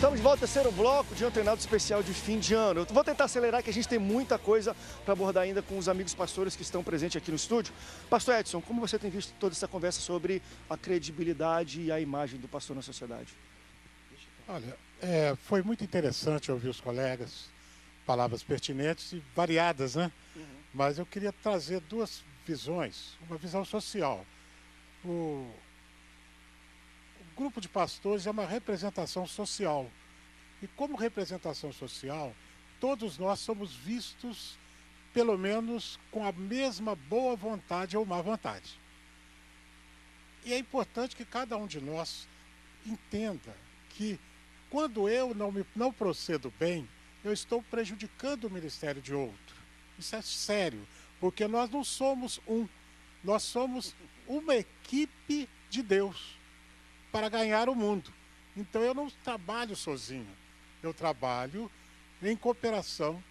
Estamos de volta ao terceiro bloco de um treinado especial de fim de ano. Eu vou tentar acelerar, que a gente tem muita coisa para abordar ainda com os amigos pastores que estão presentes aqui no estúdio. Pastor Edson, como você tem visto toda essa conversa sobre a credibilidade e a imagem do pastor na sociedade? Olha, foi muito interessante ouvir os colegas, palavras pertinentes e variadas, né? Mas eu queria trazer duas visões, uma visão social. O grupo de pastores é uma representação social. E como representação social, todos nós somos vistos, pelo menos, com a mesma boa vontade ou má vontade. E é importante que cada um de nós entenda que, quando eu não procedo bem, eu estou prejudicando o ministério de outro. Isso é sério, porque nós não somos nós somos uma equipe de Deus para ganhar o mundo. Então eu não trabalho sozinho, eu trabalho em cooperação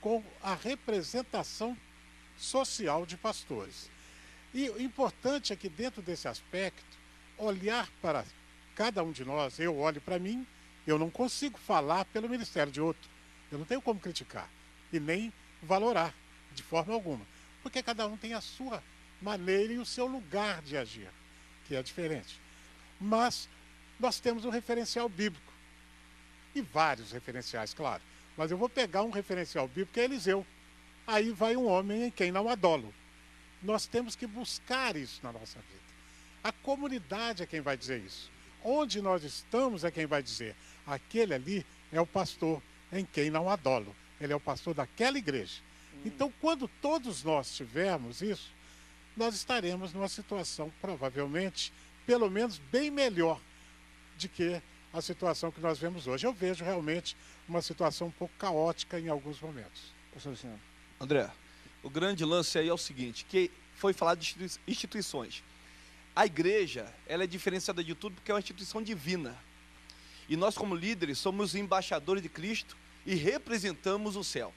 com a representação social de pastores. E o importante é que, dentro desse aspecto, olhar para cada um de nós, eu olho para mim, eu não consigo falar pelo ministério de outro, eu não tenho como criticar e nem valorar de forma alguma, porque cada um tem a sua maneira e o seu lugar de agir, que é diferente. Mas nós temos um referencial bíblico, e vários referenciais, claro, mas eu vou pegar um referencial bíblico, que é Eliseu. Aí vai um homem em quem não há dolo. Nós temos que buscar isso na nossa vida. A comunidade é quem vai dizer isso. Onde nós estamos é quem vai dizer. Aquele ali é o pastor em quem não há dolo. Ele é o pastor daquela igreja. Então, quando todos nós tivermos isso, nós estaremos numa situação, provavelmente, pelo menos bem melhor de que a situação que nós vemos hoje. Eu vejo realmente uma situação um pouco caótica em alguns momentos. Pastor Luciano. André, o grande lance aí é o seguinte, que foi falado de instituições. A igreja, ela é diferenciada de tudo porque é uma instituição divina. E nós, como líderes, somos embaixadores de Cristo e representamos o céu.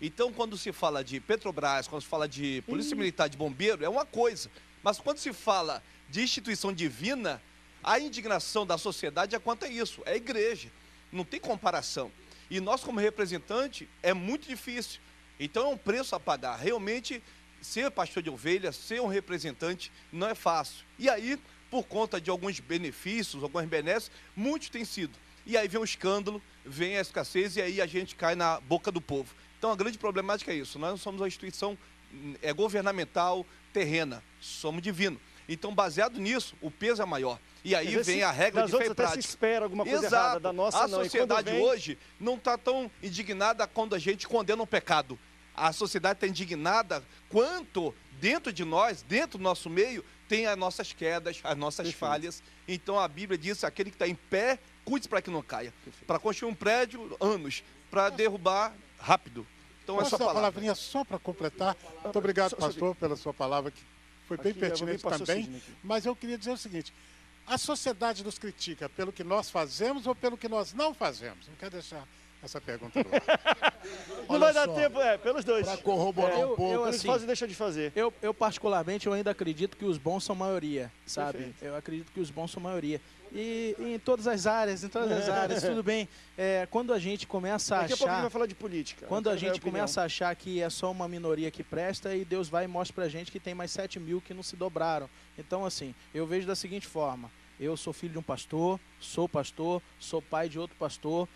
Então, quando se fala de Petrobras, quando se fala de Polícia Militar, de Bombeiro, é uma coisa. Mas quando se fala de instituição divina, a indignação da sociedade é quanto a isso, é a igreja. Não tem comparação. E nós, como representante, é muito difícil. Então, é um preço a pagar. Realmente, ser pastor de ovelhas, ser um representante, não é fácil. E aí, por conta de alguns benefícios, algumas benesses, muitos têm sido. E aí vem o escândalo, vem a escassez, e aí a gente cai na boca do povo. Então, a grande problemática é isso. Nós não somos uma instituição governamental, terrena. Somos divinos. Então, baseado nisso, o peso é maior. E aí vem a regra de fé e prática. Se espera alguma coisa errada, da nossa não. A sociedade hoje não está tão indignada quando a gente condena um pecado. A sociedade está indignada quanto dentro de nós, dentro do nosso meio, tem as nossas quedas, as nossas falhas. Então a Bíblia diz, aquele que está em pé, cuide para que não caia. Para construir um prédio, anos. Para derrubar, rápido. Então é só uma palavrinha só para completar. Muito obrigado, pastor, pela sua palavra, que foi bem pertinente também. Mas eu queria dizer o seguinte, a sociedade nos critica pelo que nós fazemos ou pelo que nós não fazemos? Não quero deixar essa pergunta no ar. Não vai dar tempo, pelos dois. Para corroborar um pouco. Eles fazem e deixam de fazer. Eu particularmente, eu ainda acredito que os bons são maioria, sabe? Perfeito. Eu acredito que os bons são maioria. E em todas as áreas, tudo bem. Quando a gente começa a achar... Daqui a pouco a gente vai falar de política. Quando a gente começa a achar que é só uma minoria que presta, e Deus vai e mostra pra gente que tem mais 7 mil que não se dobraram. Então, assim, eu vejo da seguinte forma. Eu sou filho de um pastor, sou pai de outro pastor,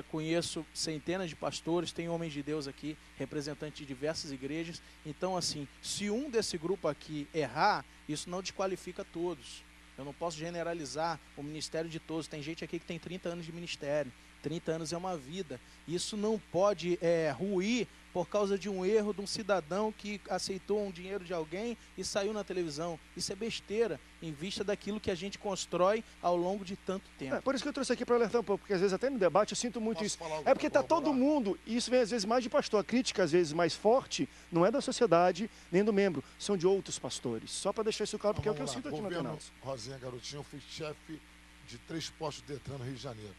conheço centenas de pastores, tem homens de Deus aqui, representantes de diversas igrejas. Então, assim, se um desse grupo aqui errar, isso não desqualifica todos. Eu não posso generalizar o ministério de todos. Tem gente aqui que tem 30 anos de ministério. 30 anos é uma vida. Isso não pode ruir por causa de um erro de um cidadão que aceitou um dinheiro de alguém e saiu na televisão. Isso é besteira, em vista daquilo que a gente constrói ao longo de tanto tempo. Por isso que eu trouxe aqui para alertar um pouco, porque às vezes até no debate eu sinto muito isso. É porque está todo mundo, e isso vem às vezes mais de pastor. A crítica às vezes mais forte não é da sociedade nem do membro, são de outros pastores. Só para deixar isso claro, porque é o que eu sinto aqui no canal. Rosinha Garotinho, eu fui chefe de 3 postos de Detran no Rio de Janeiro.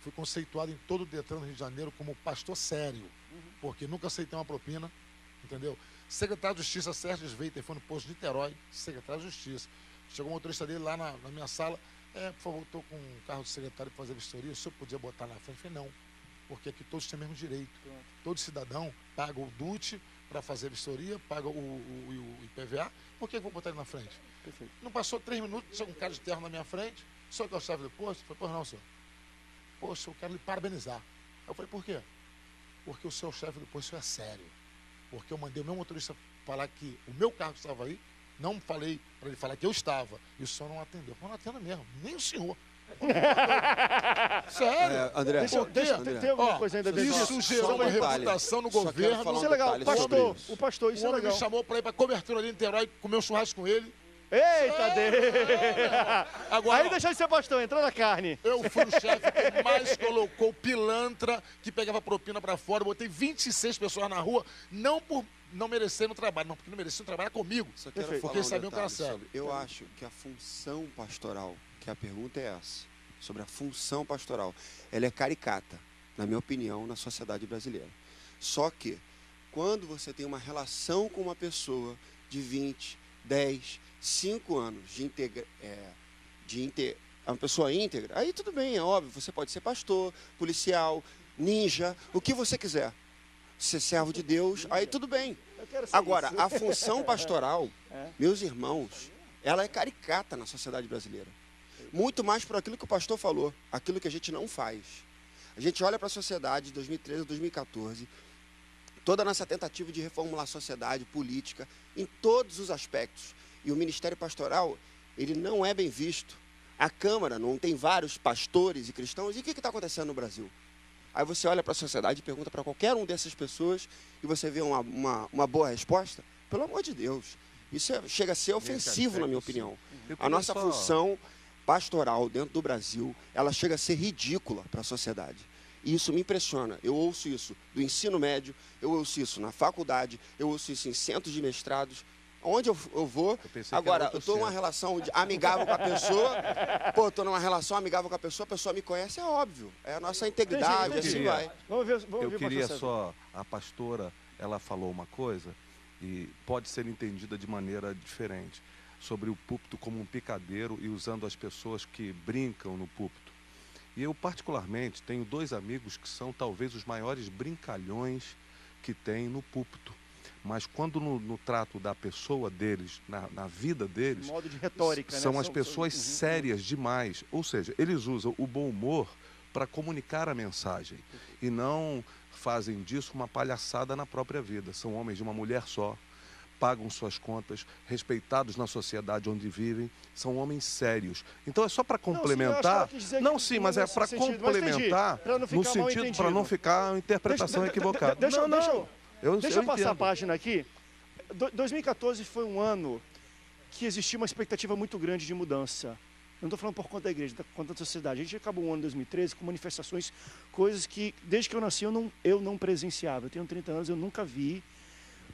Fui conceituado em todo o Detran no Rio de Janeiro como pastor sério, porque nunca aceitei uma propina, entendeu? Secretário de Justiça, Sérgio Sveiter, foi no posto de Niterói, secretário de Justiça. Chegou o motorista dele lá na minha sala, Por favor, estou com um carro do secretário para fazer vistoria, o senhor podia botar na frente? Eu falei, não, porque aqui todos têm o mesmo direito. Todo cidadão paga o DUT para fazer vistoria, paga o IPVA, por que eu vou botar ele na frente? Perfeito. Não passou 3 minutos, chega um cara de terno na minha frente, só que é o chefe do posto. Eu falei, pois não, senhor. Poxa, eu quero lhe parabenizar. Eu falei, por quê? Porque o seu chefe do posto é sério. Porque eu mandei o meu motorista falar que o meu carro estava aí, não falei para ele falar que eu estava, e o senhor não atendeu. Eu não atendo mesmo, nem o senhor. Sério? André, Tem alguma coisa ainda dentro Isso gerou uma reputação no governo. Isso é legal. O pastor, O isso é homem me legal. chamou para ir para cobertura ali em Niterói, comer um churrasco com ele. Eita Deus! Agora, Aí deixa de ser pastor, entrou na carne. eu fui o chefe que mais colocou pilantra, que pegava propina para fora. Eu botei 26 pessoas na rua, não por não merecendo o trabalho, não, porque não mereciam trabalhar comigo. só quero Perfeito. falar Porque um sabiam que era detalhe sério. sobre- Eu acho que a função pastoral, que a pergunta é essa, sobre a função pastoral, ela é caricata, na minha opinião, na sociedade brasileira. Só que, quando você tem uma relação com uma pessoa de 20, 10, 5 anos uma pessoa íntegra, aí tudo bem, é óbvio, você pode ser pastor, policial, ninja, o que você quiser. Ser servo de Deus, aí tudo bem. Eu quero ser Agora, isso. a função pastoral, meus irmãos, ela é caricata na sociedade brasileira. Muito mais por aquilo que o pastor falou, aquilo que a gente não faz. A gente olha para a sociedade de 2013 a 2014, toda a nossa tentativa de reformular a sociedade, política, em todos os aspectos. E o ministério pastoral, ele não é bem visto. A Câmara não tem vários pastores e cristãos. E o que está acontecendo no Brasil? Aí você olha para a sociedade e pergunta para qualquer um dessas pessoas e você vê uma boa resposta. Pelo amor de Deus, isso chega a ser ofensivo, na minha opinião. A nossa função pastoral dentro do Brasil, ela chega a ser ridícula para a sociedade. E isso me impressiona. Eu ouço isso do ensino médio, eu ouço isso na faculdade, eu ouço isso em centros de mestrados. Onde eu vou, agora, eu estou numa relação amigável com a pessoa, estou numa relação amigável com a pessoa me conhece, é óbvio. É a nossa integridade, Entendi. assim vai. Vamos ver, Eu pastor queria César. só, a pastora, ela falou uma coisa e pode ser entendida de maneira diferente, sobre o púlpito como um picadeiro e usando as pessoas que brincam no púlpito. E eu, particularmente, tenho 2 amigos que são talvez os maiores brincalhões que tem no púlpito. Mas quando no trato da pessoa deles, na vida deles, Modo de retórica, são né? as pessoas sérias demais. Ou seja, eles usam o bom humor para comunicar a mensagem e não fazem disso uma palhaçada na própria vida. São homens de uma mulher só, pagam suas contas, respeitados na sociedade onde vivem, são homens sérios. Então é só para complementar. Não, Sim, mas é para complementar no sentido para não ficar uma interpretação equivocada. Deixa eu passar a entendo. página aqui. 2014 foi um ano que existia uma expectativa muito grande de mudança. Eu não estou falando por conta da igreja, por conta da sociedade. A gente acabou o ano de 2013 com manifestações, coisas que, desde que eu nasci, eu não presenciava. Eu tenho 30 anos, eu nunca vi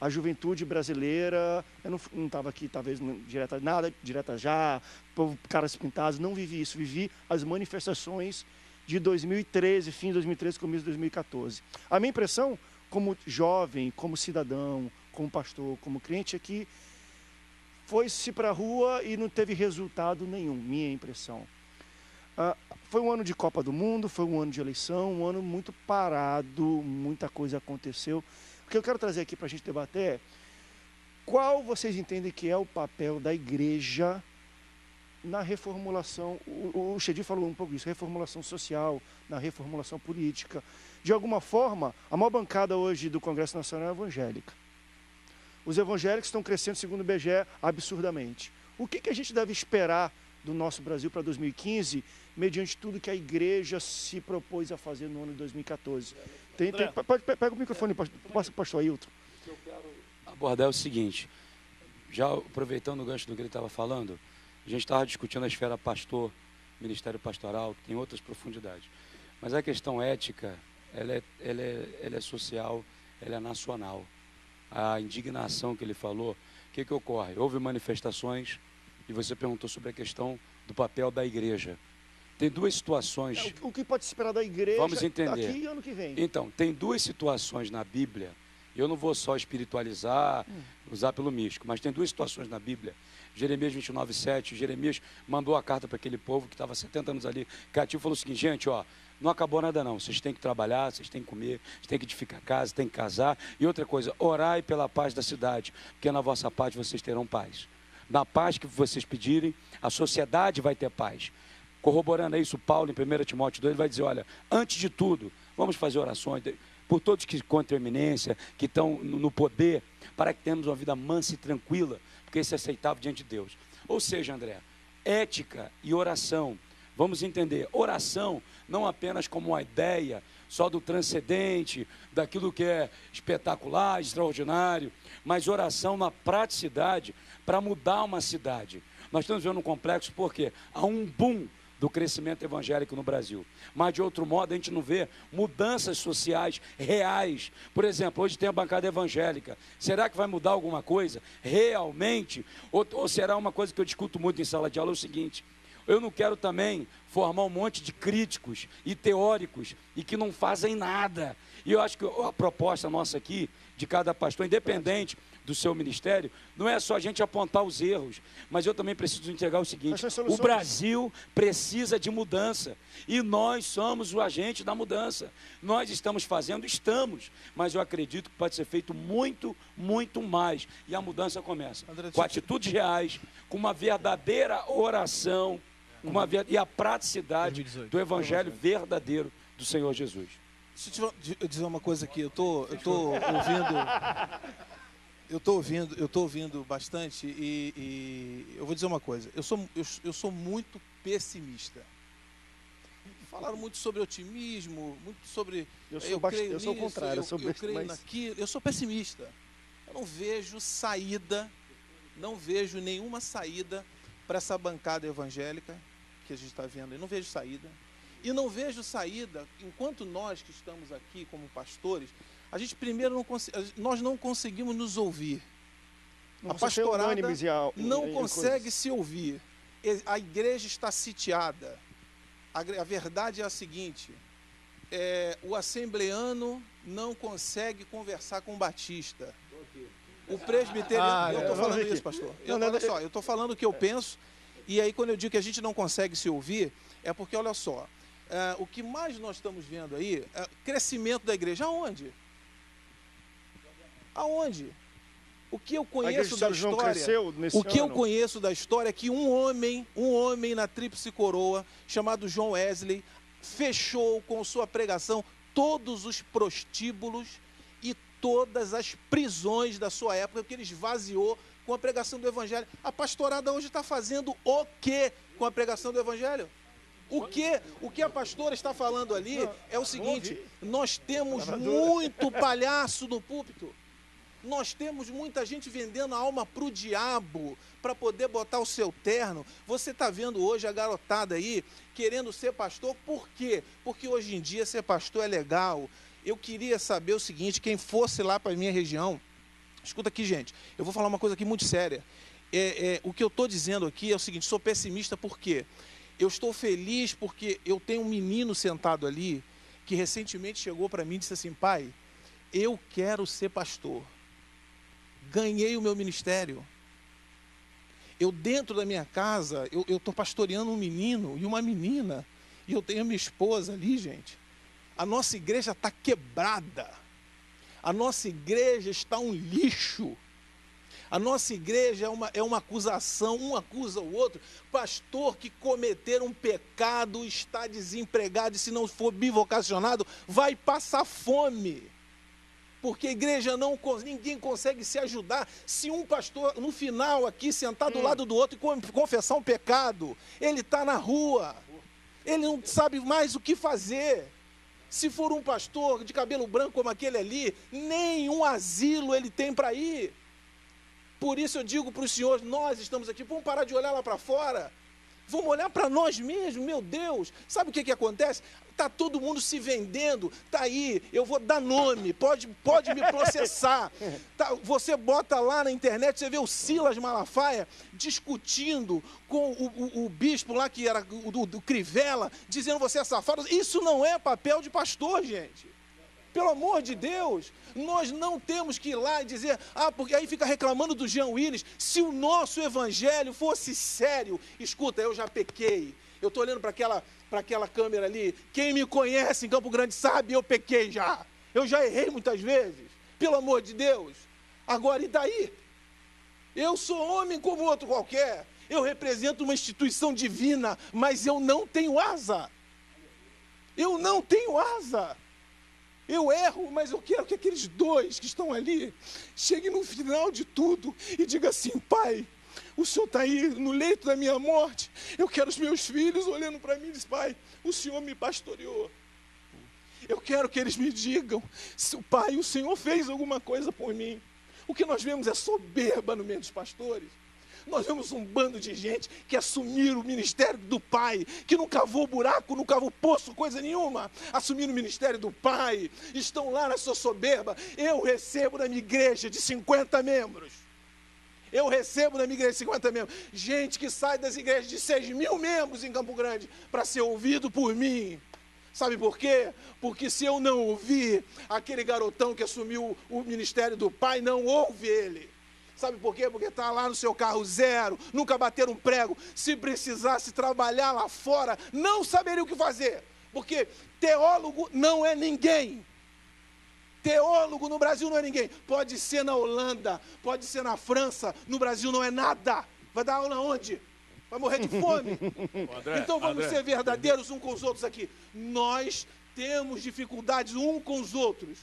a juventude brasileira. Eu não estava aqui, talvez, direta já, povo, caras pintados, não vivi isso. Vivi as manifestações de 2013, fim de 2013, começo de 2014. A minha impressão, como jovem, como cidadão, como pastor, como crente, é que foi-se para a rua e não teve resultado nenhum, minha impressão. Foi um ano de Copa do Mundo, foi um ano de eleição, um ano muito parado, muita coisa aconteceu. O que eu quero trazer aqui para a gente debater é qual vocês entendem que é o papel da igreja na reformulação, o Chedi falou um pouco disso, reformulação social, na reformulação política. De alguma forma, a maior bancada hoje do Congresso Nacional é evangélica. Os evangélicos estão crescendo, segundo o IBGE, absurdamente. O que a gente deve esperar do nosso Brasil para 2015, mediante tudo que a igreja se propôs a fazer no ano de 2014? Pega o microfone, pastor Ailton. O que eu quero abordar é o seguinte, já aproveitando o gancho do que ele estava falando, a gente estava discutindo a esfera pastor, ministério pastoral, que tem outras profundidades. Mas a questão ética, ela é social, ela é nacional. A indignação que ele falou, o que ocorre? Houve manifestações e você perguntou sobre a questão do papel da igreja. Tem 2 situações... O que pode se esperar da igreja vamos entender. aqui e ano que vem? Então, tem 2 situações na Bíblia, Eu não vou só espiritualizar, usar pelo místico, mas tem 2 situações na Bíblia. Jeremias 29:7, Jeremias mandou a carta para aquele povo que estava 70 anos ali cativo, falou o seguinte: gente, ó, não acabou nada não, vocês têm que trabalhar, vocês têm que comer, vocês têm que edificar casa, têm que casar, e outra coisa, orai pela paz da cidade, porque na vossa paz vocês terão paz. Na paz que vocês pedirem, a sociedade vai ter paz. Corroborando isso, Paulo, em 1 Timóteo 2, ele vai dizer, olha, antes de tudo, vamos fazer orações por todos que contra a eminência, que estão no poder, para que tenhamos uma vida mansa e tranquila, porque isso é aceitável diante de Deus. Ou seja, André, ética e oração, vamos entender, oração não apenas como uma ideia só do transcendente, daquilo que é espetacular, extraordinário, mas oração na praticidade para mudar uma cidade. Nós estamos vendo um complexo porque há um boom do crescimento evangélico no Brasil. Mas, de outro modo, a gente não vê mudanças sociais reais. Por exemplo, hoje tem a bancada evangélica. Será que vai mudar alguma coisa realmente? Ou será uma coisa que eu discuto muito em sala de aula, é o seguinte: eu não quero também formar um monte de críticos e teóricos e que não fazem nada. E eu acho que a proposta nossa aqui, de cada pastor, independente do seu ministério, não é só a gente apontar os erros, mas eu também preciso entregar o seguinte: o Brasil precisa de mudança, e nós somos o agente da mudança. Nós estamos, mas eu acredito que pode ser feito muito, muito mais, e a mudança começa com atitudes reais, com uma verdadeira oração, e a praticidade do evangelho verdadeiro do Senhor Jesus. Deixa eu dizer uma coisa aqui, eu tô ouvindo bastante e eu vou dizer uma coisa. Eu sou muito pessimista. Falaram muito sobre otimismo, muito sobre... Eu sou o contrário, eu creio naquilo. Eu sou pessimista. Eu não vejo saída, não vejo nenhuma saída para essa bancada evangélica que a gente está vendo. Eu não vejo saída. E não vejo saída, enquanto nós que estamos aqui como pastores, a gente primeiro nós não conseguimos nos ouvir. A pastorada não consegue se ouvir. A igreja está sitiada. A verdade é a seguinte: o assembleano não consegue conversar com o batista. O presbiteriano... eu estou falando isso, pastor. Olha só, eu estou falando o que eu penso, e aí quando eu digo que a gente não consegue se ouvir, é porque, olha só, o que mais nós estamos vendo aí é crescimento da igreja. Aonde? Aonde? O que eu conheço da história, eu conheço da história é que um homem na tríplice coroa, chamado John Wesley, fechou com sua pregação todos os prostíbulos e todas as prisões da sua época, porque ele esvaziou com a pregação do evangelho. A pastorada hoje está fazendo o quê com a pregação do evangelho? O que a pastora está falando ali é o seguinte: nós temos muito palhaço no púlpito. Nós temos muita gente vendendo a alma para o diabo, para poder botar o seu terno. Você está vendo hoje a garotada aí querendo ser pastor. Por quê? Porque hoje em dia ser pastor é legal. Eu queria saber o seguinte: quem fosse lá para a minha região, escuta aqui, gente, eu vou falar uma coisa aqui muito séria. O que eu estou dizendo aqui é o seguinte: sou pessimista por quê? Eu estou feliz porque eu tenho um menino sentado ali que recentemente chegou para mim e disse assim: pai, eu quero ser pastor. Ganhei o meu ministério. Eu, dentro da minha casa, eu estou pastoreando um menino e uma menina. E eu tenho a minha esposa ali, gente. A nossa igreja está quebrada. A nossa igreja está um lixo. A nossa igreja é uma acusação, um acusa o outro. Pastor que cometer um pecado está desempregado e, se não for bivocacionado, vai passar fome. Porque a igreja ninguém consegue se ajudar. Se um pastor, no final aqui, sentar do lado do outro e confessar um pecado, ele está na rua. Ele não sabe mais o que fazer. Se for um pastor de cabelo branco como aquele ali, nenhum asilo ele tem para ir. Por isso eu digo para os senhores: nós estamos aqui, vamos parar de olhar lá para fora. Vamos olhar para nós mesmos, meu Deus. Sabe o que acontece? Está todo mundo se vendendo. Está aí, eu vou dar nome, pode me processar. Tá, você bota lá na internet, você vê o Silas Malafaia discutindo com o bispo lá, que era do Crivella, dizendo: você é safado. Isso não é papel de pastor, gente. Pelo amor de Deus, nós não temos que ir lá e dizer, porque aí fica reclamando do Jean Willis. Se o nosso evangelho fosse sério, escuta, eu já pequei. Eu estou olhando para aquela câmera ali. Quem me conhece em Campo Grande sabe, eu pequei já. Eu já errei muitas vezes. Pelo amor de Deus. Agora, e daí? Eu sou homem como outro qualquer. Eu represento uma instituição divina, mas eu não tenho asa. Eu não tenho asa. Eu erro, mas eu quero que aqueles dois que estão ali cheguem no final de tudo e digam assim, Pai, o Senhor está aí no leito da minha morte. Eu quero os meus filhos olhando para mim e dizem, Pai, o Senhor me pastoreou. Eu quero que eles me digam, Pai, o Senhor fez alguma coisa por mim. O que nós vemos é soberba no meio dos pastores. Nós vemos um bando de gente que assumiram o ministério do Pai, que não cavou buraco, não cavou poço, coisa nenhuma. Assumiram o ministério do Pai, estão lá na sua soberba. Eu recebo na minha igreja de 50 membros. Eu recebo na minha igreja de 50 membros. Gente que sai das igrejas de 6.000 membros em Campo Grande para ser ouvido por mim. Sabe por quê? Porque se eu não ouvir, aquele garotão que assumiu o ministério do Pai não ouve ele. Sabe por quê? Porque está lá no seu carro zero, nunca bateram um prego. Se precisasse trabalhar lá fora, não saberia o que fazer. Porque teólogo não é ninguém. Teólogo no Brasil não é ninguém. Pode ser na Holanda, pode ser na França, no Brasil não é nada. Vai dar aula onde? Vai morrer de fome. Então vamos ser verdadeiros uns com os outros aqui. Nós temos dificuldades uns com os outros.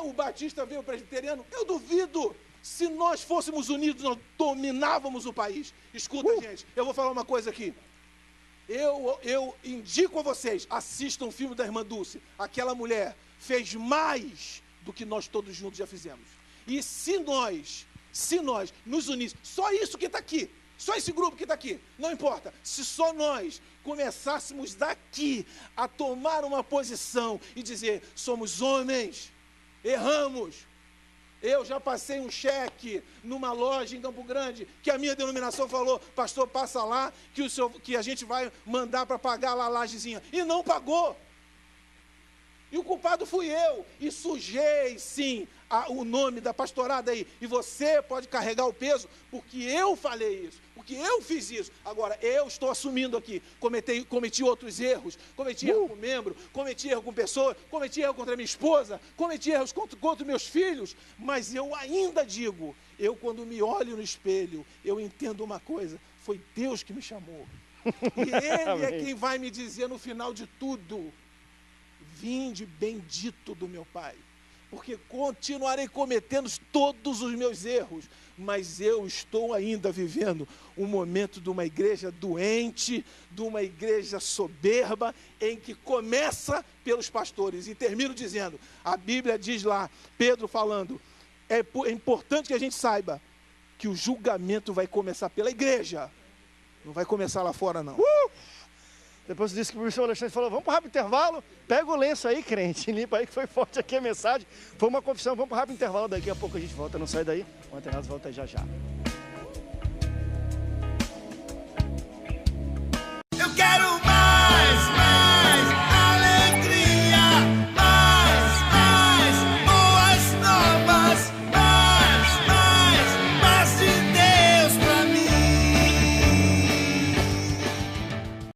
O batista veio presbiteriano. Eu duvido. Se nós fôssemos unidos, nós dominávamos o país. Escuta, gente, eu vou falar uma coisa aqui. Eu indico a vocês, assistam o filme da irmã Dulce. Aquela mulher fez mais do que nós todos juntos já fizemos. E se nós nos uníssemos, só isso que está aqui, só esse grupo que está aqui, não importa. Se só nós começássemos daqui a tomar uma posição e dizer, somos homens, erramos. Eu já passei um cheque numa loja em Campo Grande, que a minha denominação falou, pastor, passa lá, que a gente vai mandar para pagar lá a lajezinha. E não pagou. E o culpado fui eu. E sujei, sim, o nome da pastorada aí. E você pode carregar o peso, porque eu falei isso, porque eu fiz isso. Agora, eu estou assumindo aqui. Cometi outros erros. Cometi erro com membro, cometi erro com pessoa, cometi erro contra minha esposa, cometi erros contra meus filhos. Mas eu ainda digo, quando me olho no espelho, eu entendo uma coisa. Foi Deus que me chamou. E Ele é quem vai me dizer no final de tudo, vinde bendito do meu Pai, porque continuarei cometendo todos os meus erros, mas eu estou ainda vivendo um momento de uma igreja doente, de uma igreja soberba, em que começa pelos pastores. E termino dizendo, a Bíblia diz lá, Pedro falando, é importante que a gente saiba que o julgamento vai começar pela igreja, não vai começar lá fora não. Depois disso que o professor Alexandre falou, vamos para o rápido intervalo, pega o lenço aí, crente, limpa aí que foi forte aqui a mensagem. Foi uma confissão, vamos para o rápido intervalo, daqui a pouco a gente volta, não sai daí, o Antenados volta aí já já.